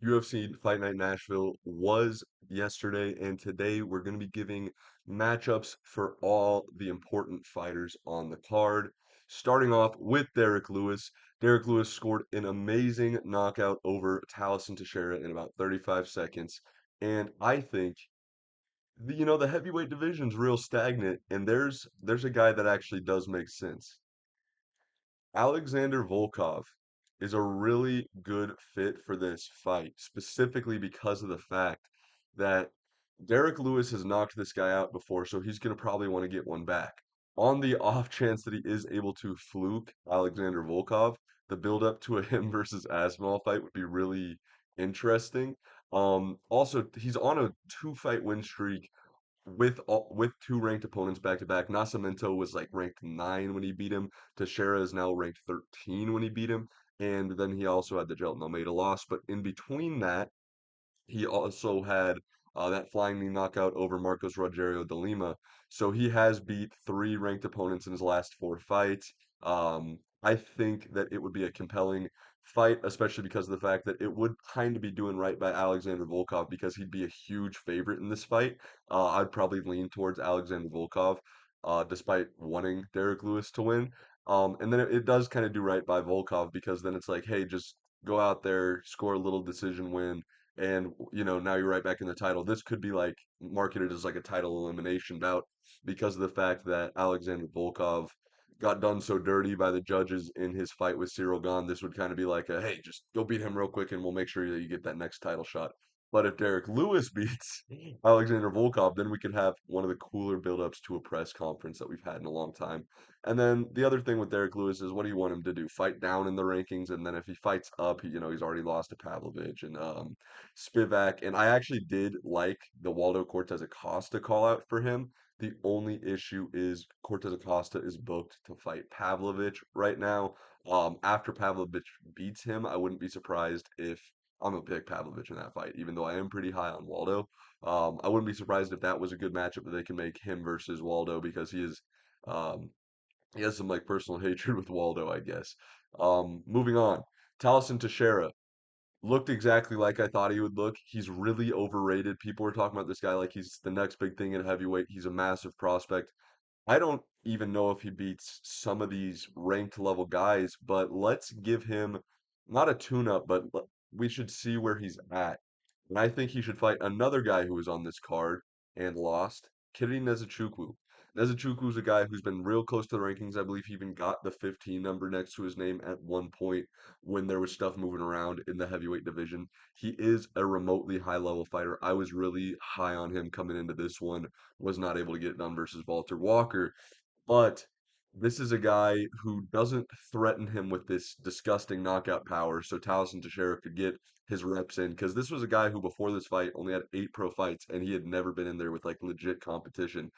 UFC Fight Night Nashville was yesterday, and today we're going to be giving matchups for all the important fighters on the card. Starting off with Derek Lewis. Derek Lewis scored an amazing knockout over Talison Teixeira in about 35 seconds, and I think the heavyweight division's real stagnant, and there's a guy that actually does make sense. Alexander Volkov is a really good fit for this fight, specifically because of the fact that Derek Lewis has knocked this guy out before, so he's going to probably want to get one back. On the off chance that he is able to fluke Alexander Volkov, the build up to a him versus Asmal fight would be really interesting. Also, he's on a two-fight win streak with two ranked opponents back to back. Nascimento was like ranked 9 when he beat him. Teixeira is now ranked 13 when he beat him. And then he also had the Jelton Almeida loss. But in between that, he also had that flying knee knockout over Marcos Rogerio de Lima. So he has beat three ranked opponents in his last four fights. I think that it would be a compelling fight, especially because of the fact that it would kind of be doing right by Alexander Volkov because he'd be a huge favorite in this fight. I'd probably lean towards Alexander Volkov, despite wanting Derek Lewis to win. And then it does kind of do right by Volkov because then it's like, hey, just go out there, score a little decision win, and now you're right back in the title. This could be like marketed as like a title elimination bout because of the fact that Alexander Volkov got done so dirty by the judges in his fight with Cyril Gane. This would kind of be like a hey, just go beat him real quick and we'll make sure that you get that next title shot. But if Derek Lewis beats Alexander Volkov, then we could have one of the cooler build-ups to a press conference that we've had in a long time. And then the other thing with Derek Lewis is what do you want him to do? Fight down in the rankings, and then if he fights up, he's already lost to Pavlovich and Spivak, and I actually did like the Waldo Cortez Acosta call out for him. The only issue is Cortez Acosta is booked to fight Pavlovich right now. After Pavlovich beats him, I wouldn't be surprised if I'm gonna pick Pavlovich in that fight, even though I am pretty high on Waldo. I wouldn't be surprised if that was a good matchup that they can make him versus Waldo because um, he has some like personal hatred with Waldo, I guess. Moving on, Taliesin Teixeira looked exactly like I thought he would look. He's really overrated. People are talking about this guy like he's the next big thing at heavyweight. He's a massive prospect. I don't even know if he beats some of these ranked level guys, but let's give him not a tune-up, but we should see where he's at. And I think he should fight another guy who was on this card and lost, Kiri Nezuchukwu. Nezuchukwu is a guy who's been real close to the rankings. I believe he even got the 15 number next to his name at one point when there was stuff moving around in the heavyweight division. He is a remotely high level fighter. I was really high on him coming into this one, was not able to get it done versus Walter Walker. But this is a guy who doesn't threaten him with this disgusting knockout power, so Taliesin Teixeira could get his reps in. Because this was a guy who, before this fight, only had 8 pro fights, and he had never been in there with like legit competition.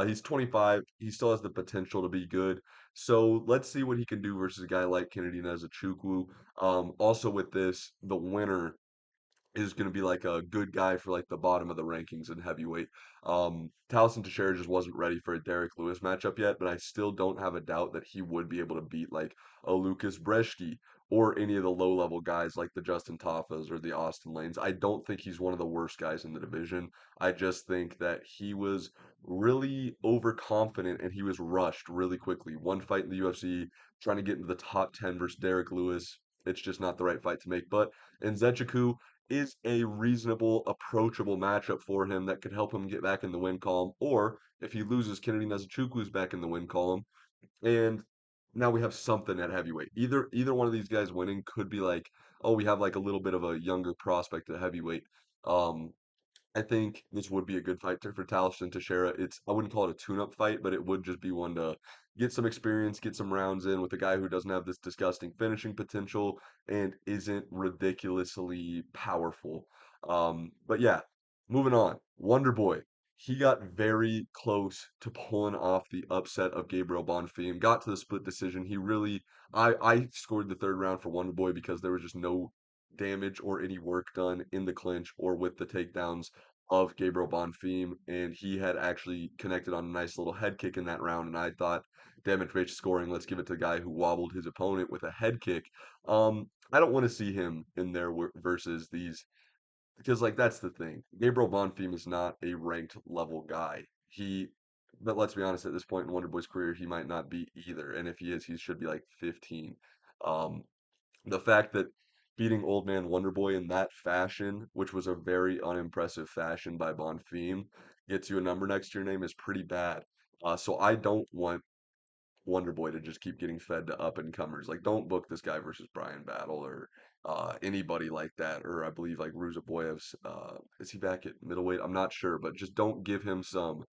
He's 25. He still has the potential to be good. So let's see what he can do versus a guy like Kennedy Nzechukwu. Also with this, the winner is going to be like a good guy for like the bottom of the rankings in heavyweight. Taliesin Teixeira just wasn't ready for a Derek Lewis matchup yet, but I still don't have a doubt that he would be able to beat like a Lucas Brzeski or any of the low level guys like the Justin Taffas or the Austin Lanes. I don't think he's one of the worst guys in the division. I just think that he was really overconfident and he was rushed really quickly. One fight in the UFC, trying to get into the top 10 versus Derek Lewis. It's just not the right fight to make. But in Zechiku, is a reasonable, approachable matchup for him that could help him get back in the win column. Or if he loses, Kennedy Nzechukwu is back in the win column, and now we have something at heavyweight. Either one of these guys winning could be like, oh, we have like a little bit of a younger prospect at heavyweight. Um, I think this would be a good fight for Taliesin Teixeira. I wouldn't call it a tune-up fight, but it would just be one to get some experience, get some rounds in with a guy who doesn't have this disgusting finishing potential and isn't ridiculously powerful. But yeah, moving on. Wonder Boy. He got very close to pulling off the upset of Gabriel Bonfim. Got to the split decision. I scored the third round for Wonder Boy because there was just no damage or any work done in the clinch or with the takedowns of Gabriel Bonfim, and he had actually connected on a nice little head kick in that round. And I thought, damage based scoring, let's give it to the guy who wobbled his opponent with a head kick. I don't want to see him in there versus these because like that's the thing. Gabriel Bonfim is not a ranked level guy. But let's be honest, at this point in Wonder Boy's career, he might not be either. And if he is, he should be like 15. Um, the fact that beating Old Man Wonder Boy in that fashion, which was a very unimpressive fashion by Bonfim, gets you a number next to your name is pretty bad. So I don't want Wonder Boy to just keep getting fed to up and comers. Like, don't book this guy versus Brian Battle or anybody like that. Or I believe like Ruzaboyev's. Is he back at middleweight? I'm not sure, but just don't give him some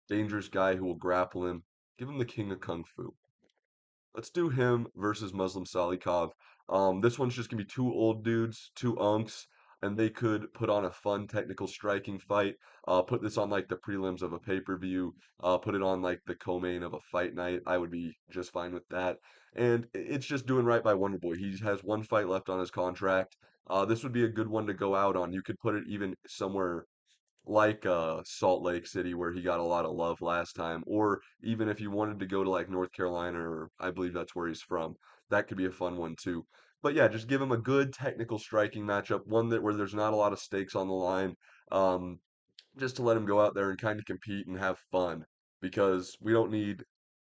dangerous guy who will grapple him. Give him the king of kung fu. Let's do him versus Muslim Salikov. This one's just gonna be two old dudes, two unks, and they could put on a fun technical striking fight. Put this on like the prelims of a pay-per-view. Put it on like the co-main of a fight night. I would be just fine with that. And it's just doing right by Wonder Boy. He has one fight left on his contract. This would be a good one to go out on. You could put it even somewhere like Salt Lake City where he got a lot of love last time, or even if you wanted to go to like North Carolina, or I believe that's where he's from, that could be a fun one too. But yeah, just give him a good technical striking matchup, one that where there's not a lot of stakes on the line, um, just to let him go out there and kind of compete and have fun, because we don't need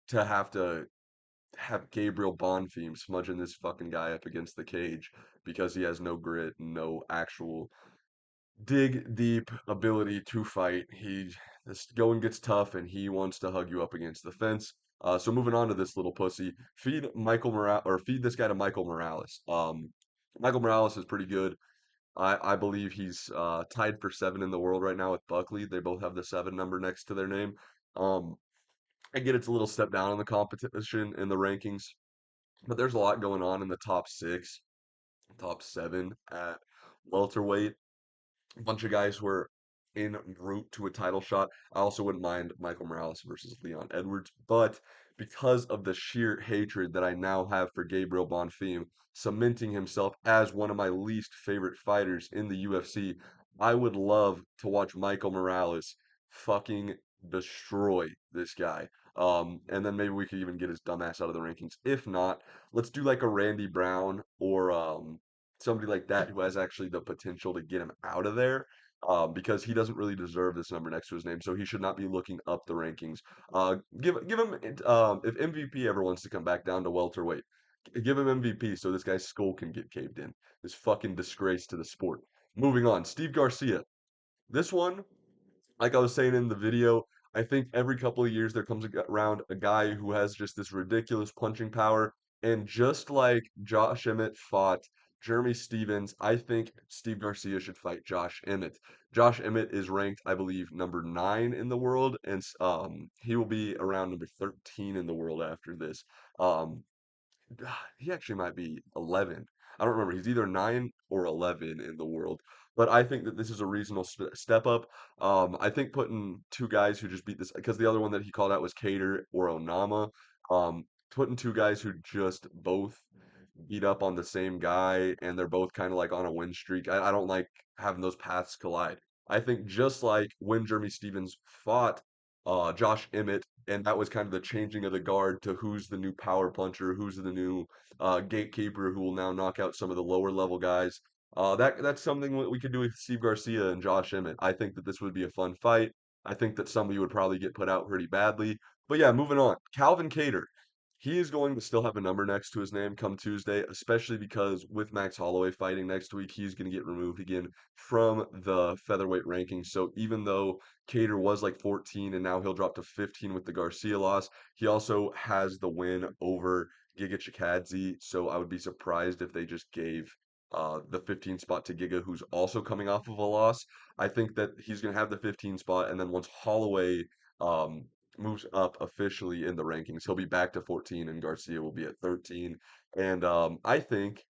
to have Gabriel Bonfim smudging this fucking guy up against the cage because he has no grit and no actual dig deep ability to fight. This going gets tough and he wants to hug you up against the fence. So moving on to this little pussy, feed this guy to Michael Morales. Michael Morales is pretty good. I believe he's tied for seven in the world right now with Buckley. They both have the seven number next to their name. Um, I get it's a little step down in the competition in the rankings, but there's a lot going on in the top six, top seven at welterweight. A bunch of guys who are en route to a title shot. I also wouldn't mind Michael Morales versus Leon Edwards, but because of the sheer hatred that I now have for Gabriel Bonfim, cementing himself as one of my least favorite fighters in the UFC, I would love to watch Michael Morales fucking destroy this guy. And then maybe we could even get his dumbass out of the rankings. If not, let's do like a Randy Brown or somebody like that who has actually the potential to get him out of there. Because he doesn't really deserve this number next to his name, so he should not be looking up the rankings. Give him if MVP ever wants to come back down to welterweight, give him MVP so this guy's skull can get caved in. This fucking disgrace to the sport. Moving on, Steve Garcia. This one like I was saying in the video, I think every couple of years there comes around a guy who has just this ridiculous punching power. And just like Josh Emmett fought Jeremy Stevens, I think Steve Garcia should fight Josh Emmett. Josh Emmett is ranked, I believe, number nine in the world, and he will be around number 13 in the world after this. Um, he actually might be 11. I don't remember. He's either 9 or 11 in the world. But I think that this is a reasonable step up. I think putting two guys who just beat this, because the other one that he called out was Cater or Onama. Putting two guys who just both beat up on the same guy and they're both kind of like on a win streak. I don't like having those paths collide. I think just like when Jeremy Stevens fought Josh Emmett, and that was kind of the changing of the guard to who's the new power puncher, who's the new gatekeeper who will now knock out some of the lower level guys. That's something that we could do with Steve Garcia and Josh Emmett. I think that this would be a fun fight. I think that somebody would probably get put out pretty badly. But yeah, moving on. Calvin Cater. He is going to still have a number next to his name come Tuesday, especially because with Max Holloway fighting next week, he's going to get removed again from the featherweight rankings. So even though Cater was like 14 and now he'll drop to 15 with the Garcia loss, he also has the win over Giga Chikadze. So I would be surprised if they just gave the 15 spot to Giga, who's also coming off of a loss. I think that he's going to have the 15 spot, and then once Holloway um, moves up officially in the rankings. He'll be back to 14 and Garcia will be at 13. And I think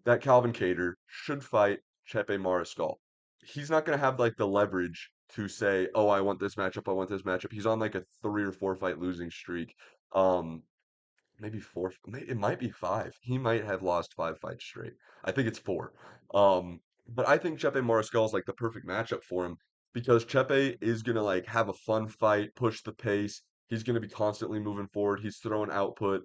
that Calvin Cater should fight Chepe Mariscal. He's not going to have like the leverage to say, "Oh, I want this matchup. I want this matchup." He's on like a 3 or 4 fight losing streak. Um, maybe four. It might be five. He might have lost 5 fights straight. I think it's four. But I think Chepe Mariscal is like the perfect matchup for him because Chepe is gonna like have a fun fight, push the pace. He's gonna be constantly moving forward. He's throwing output.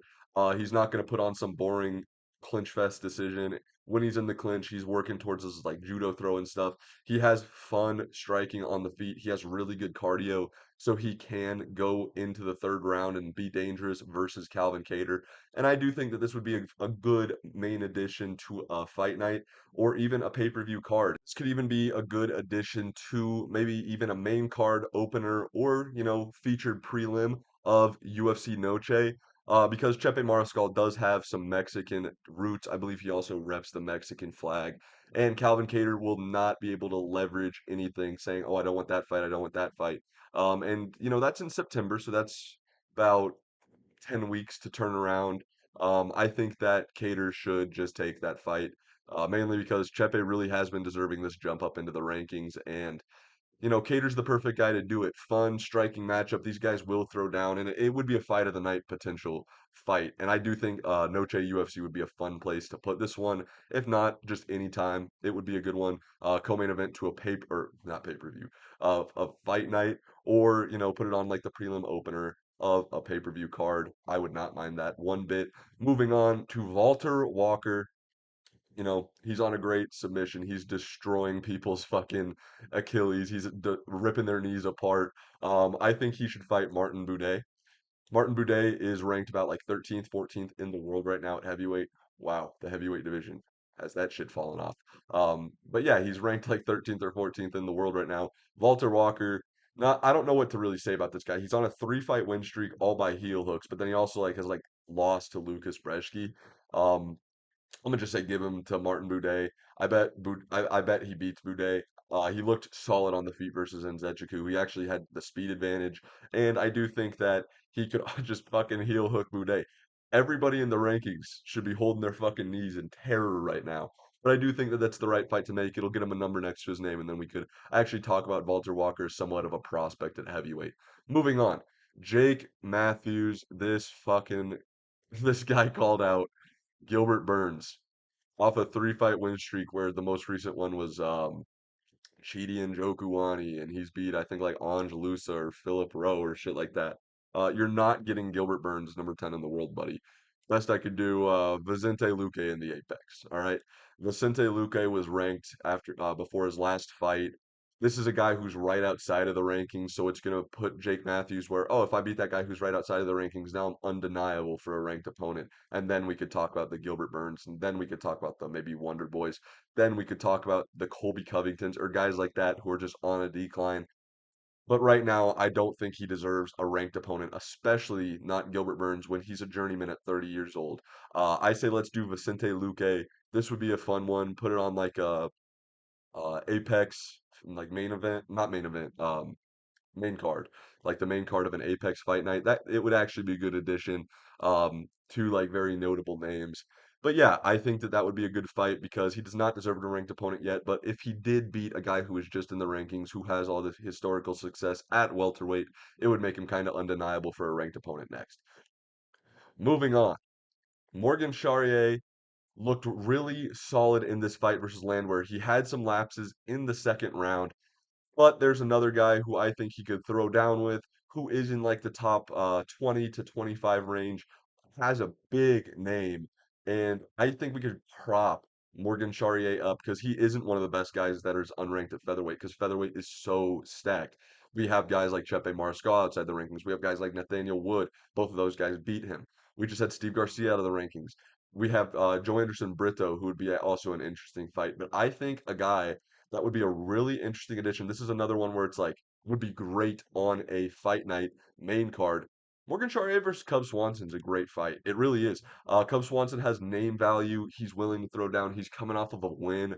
He's not gonna put on some boring clinch fest decision. When he's in the clinch, he's working towards his like judo throw and stuff. He has fun striking on the feet. He has really good cardio, so he can go into the third round and be dangerous versus Calvin Cater. And I do think that this would be a good main addition to a fight night or even a pay-per-view card. This could even be a good addition to maybe even a main card opener or, featured prelim of UFC Noche. Because Chepe Mariscal does have some Mexican roots. I believe he also reps the Mexican flag. And Calvin Cater will not be able to leverage anything saying, oh, I don't want that fight. I don't want that fight. That's in September. So that's about 10 weeks to turn around. I think that Cater should just take that fight, mainly because Chepe really has been deserving this jump up into the rankings. And Cater's the perfect guy to do it. Fun, striking matchup. These guys will throw down, and it would be a fight of the night potential fight. And I do think Noche UFC would be a fun place to put this one. If not, just any time, it would be a good one. Co-main event to a paper, or not pay-per-view, of a fight night, or put it on like the prelim opener of a pay-per-view card. I would not mind that one bit. Moving on to Walter Walker. He's on a great submission. He's destroying people's fucking Achilles. He's ripping their knees apart. I think he should fight Martin Buday. Martin Buday is ranked about like 13th, 14th in the world right now at heavyweight. Wow, the heavyweight division has that shit fallen off. But yeah, he's ranked like 13th or 14th in the world right now. Walter Walker, not I don't know what to really say about this guy. He's on a three-fight win streak, all by heel hooks, but then he also like has like lost to Lucas Brzeski. Um, I'm gonna just say give him to Martin Buday. I bet he beats Buday. He looked solid on the feet versus Nzechukwu. He actually had the speed advantage, and I do think that he could just fucking heel hook Buday. Everybody in the rankings should be holding their fucking knees in terror right now. But I do think that that's the right fight to make. It'll get him a number next to his name, and then we could actually talk about Walter Walker as somewhat of a prospect at heavyweight. Moving on, Jake Matthews. This guy called out Gilbert Burns off a three-fight win streak where the most recent one was Chidi and Jokuani, and he's beat I think like Ange Lusa or Philip Rowe or shit like that. You're not getting Gilbert Burns number 10 in the world, buddy. Best I could do, Vicente Luque in the Apex. All right, Vicente Luque was ranked after before his last fight. This is a guy who's right outside of the rankings, so it's gonna put Jake Matthews where, oh, if I beat that guy who's right outside of the rankings, now I'm undeniable for a ranked opponent. And then we could talk about the Gilbert Burns, and then we could talk about the maybe Wonder Boys, then we could talk about the Colby Covingtons or guys like that who are just on a decline. But right now, I don't think he deserves a ranked opponent, especially not Gilbert Burns when he's a journeyman at 30 years old. I say let's do Vicente Luque. This would be a fun one. Put it on like a Apex, like main event, not main event, main card, like the main card of an Apex fight night. That it would actually be a good addition to like very notable names. But yeah, I think that that would be a good fight because he does not deserve a ranked opponent yet. But if he did beat a guy who is just in the rankings, who has all the historical success at welterweight, it would make him kind of undeniable for a ranked opponent next. Moving on, Morgan Charrier looked really solid in this fight versus Landwehr. He had some lapses in the second round, but there's another guy who I think he could throw down with, who is in like the top 20 to 25 range, has a big name, and I think we could prop Morgan Charrier up because he isn't one of the best guys that is unranked at featherweight because featherweight is so stacked. We have guys like Chepe Mariscal outside the rankings. We have guys like Nathaniel Wood. Both of those guys beat him. We just had Steve Garcia out of the rankings. We have Joe Anderson Brito, who would be also an interesting fight. But I think a guy that would be a really interesting addition. This is another one where it's like would be great on a fight night main card. Morgan Charrier versus Cub Swanson's a great fight. It really is. Cub Swanson has name value. He's willing to throw down. He's coming off of a win.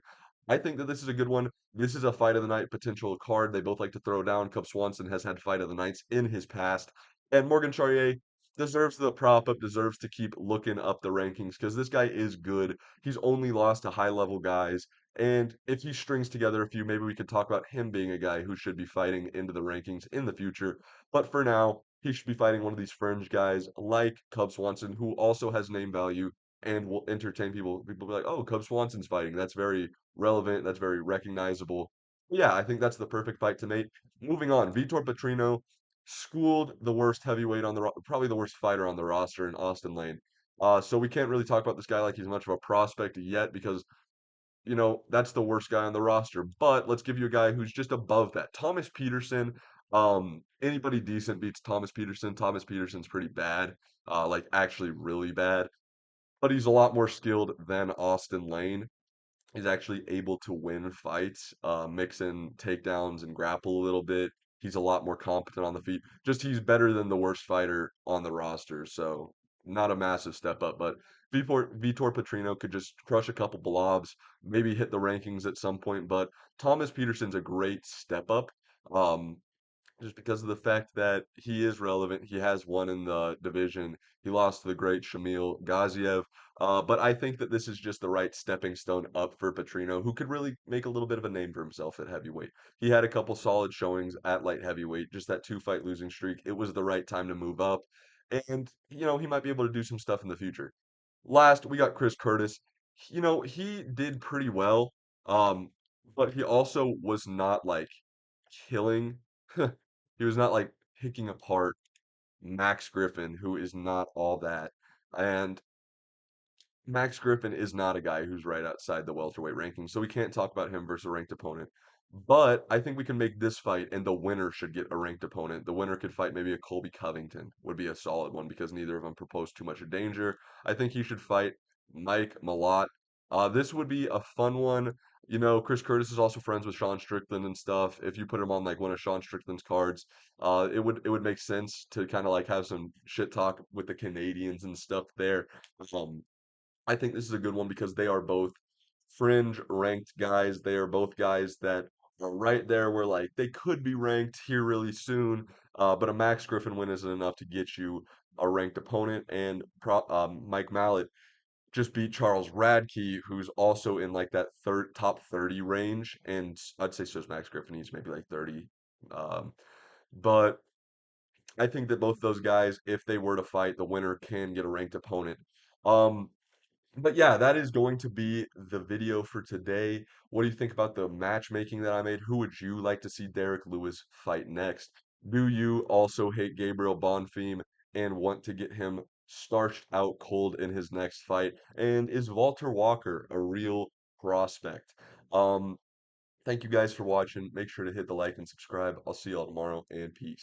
I think that this is a good one. This is a fight of the night potential card. They both like to throw down. Cub Swanson has had fight of the nights in his past. And Morgan Charrier deserves the prop up, deserves to keep looking up the rankings because this guy is good. He's only lost to high level guys. And if he strings together a few, maybe we could talk about him being a guy who should be fighting into the rankings in the future. But for now, he should be fighting one of these fringe guys like Cub Swanson, who also has name value and will entertain people. People be like, oh, Cub Swanson's fighting. That's very relevant. That's very recognizable. Yeah, I think that's the perfect fight to make. Moving on, Vitor Petrino schooled the worst heavyweight on the probably the worst fighter on the roster in Austin Lane. So we can't really talk about this guy like he's much of a prospect yet because, that's the worst guy on the roster. But let's give you a guy who's just above that. Thomas Peterson. Anybody decent beats Thomas Peterson. Thomas Peterson's pretty bad, like actually really bad, but he's a lot more skilled than Austin Lane. He's actually able to win fights, mix in takedowns and grapple a little bit. He's a lot more competent on the feet. Just he's better than the worst fighter on the roster, so not a massive step up. But Vitor Petrino could just crush a couple blobs, maybe hit the rankings at some point. But Thomas Peterson's a great step up. Um, just because of the fact that he is relevant. He has won in the division. He lost to the great Shamil Gaziev. But I think that this is just the right stepping stone up for Petrino, who could really make a little bit of a name for himself at heavyweight. He had a couple solid showings at light heavyweight, just that two-fight losing streak. It was the right time to move up. And, he might be able to do some stuff in the future. Last, we got Chris Curtis. He did pretty well, um, but he also was not like killing. He was not like picking apart Max Griffin, who is not all that. And Max Griffin is not a guy who's right outside the welterweight ranking, so we can't talk about him versus a ranked opponent. But I think we can make this fight, and the winner should get a ranked opponent. The winner could fight maybe a Colby Covington, would be a solid one because neither of them propose too much danger. I think he should fight Mike Malott. This would be a fun one. Chris Curtis is also friends with Sean Strickland and stuff. If you put him on like one of Sean Strickland's cards, it would make sense to kind of like have some shit talk with the Canadians and stuff there. Um, I think this is a good one because they are both fringe ranked guys. They are both guys that are right there where like they could be ranked here really soon. But a Max Griffin win isn't enough to get you a ranked opponent. And Mike Mallet just beat Charles Radke, who's also in like that third top 30 range. And I'd say so is Max Griffin. He's maybe like 30. Um, but I think that both those guys, if they were to fight, the winner can get a ranked opponent. Um, but yeah, that is going to be the video for today. What do you think about the matchmaking that I made? Who would you like to see Derek Lewis fight next? Do you also hate Gabriel Bonfim and want to get him starched out cold in his next fight? And is Walter Walker a real prospect? Um, Thank you guys for watching. Make sure to hit the like and subscribe. I'll see y'all tomorrow, and peace.